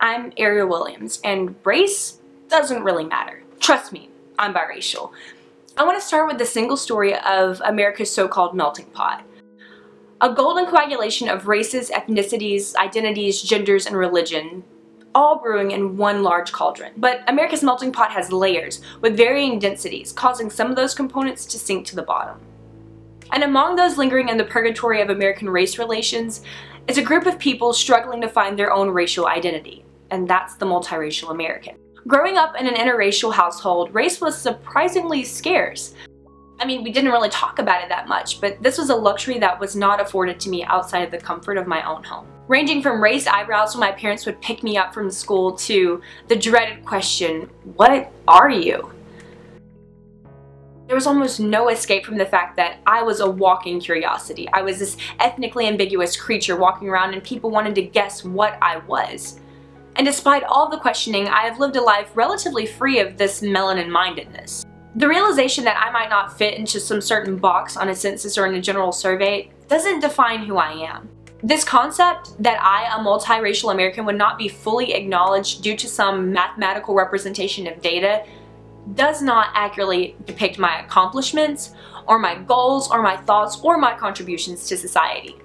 I'm Ashleen Williams, and race doesn't really matter. Trust me, I'm biracial. I want to start with the single story of America's so-called melting pot. A golden coagulation of races, ethnicities, identities, genders, and religion, all brewing in one large cauldron. But America's melting pot has layers with varying densities, causing some of those components to sink to the bottom. And among those lingering in the purgatory of American race relations is a group of people struggling to find their own racial identity, and that's the multiracial American. Growing up in an interracial household, race was surprisingly scarce. I mean, we didn't really talk about it that much, but this was a luxury that was not afforded to me outside of the comfort of my own home. Ranging from raised eyebrows when my parents would pick me up from school to the dreaded question, "What are you?" There was almost no escape from the fact that I was a walking curiosity. I was this ethnically ambiguous creature walking around and people wanted to guess what I was. And despite all the questioning, I have lived a life relatively free of this melanin-mindedness. The realization that I might not fit into some certain box on a census or in a general survey doesn't define who I am. This concept that I, a multiracial American, would not be fully acknowledged due to some mathematical representation of data does not accurately depict my accomplishments, or my goals, or my thoughts, or my contributions to society.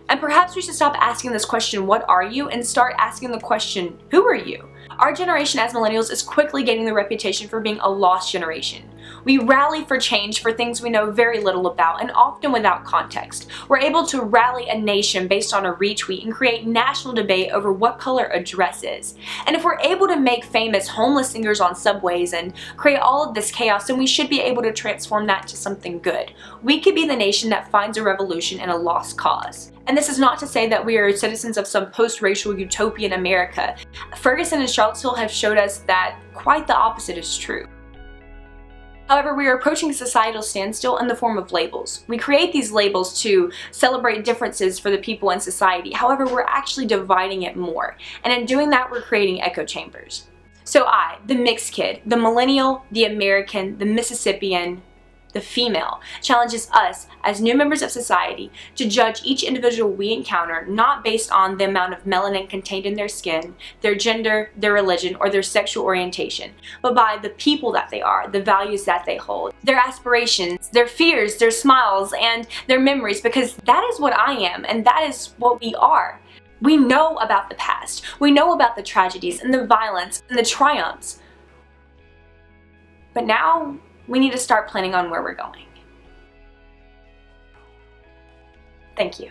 And perhaps we should stop asking this question, "What are you?" and start asking the question, "Who are you?" Our generation as millennials is quickly gaining the reputation for being a lost generation. We rally for change for things we know very little about and often without context. We're able to rally a nation based on a retweet and create national debate over what color a dress is. And if we're able to make famous homeless singers on subways and create all of this chaos, then we should be able to transform that to something good. We could be the nation that finds a revolution in a lost cause. And this is not to say that we are citizens of some post-racial utopian America. Ferguson and Charlottesville have showed us that quite the opposite is true. However, we are approaching a societal standstill in the form of labels. We create these labels to celebrate differences for the people in society. However, we're actually dividing it more. And in doing that, we're creating echo chambers. So I, the mixed kid, the millennial, the American, the Mississippian, the female, challenges us as new members of society to judge each individual we encounter not based on the amount of melanin contained in their skin, their gender, their religion, or their sexual orientation, but by the people that they are, the values that they hold, their aspirations, their fears, their smiles, and their memories, because that is what I am, and that is what we are. We know about the past. We know about the tragedies and the violence and the triumphs. But now, we need to start planning on where we're going. Thank you.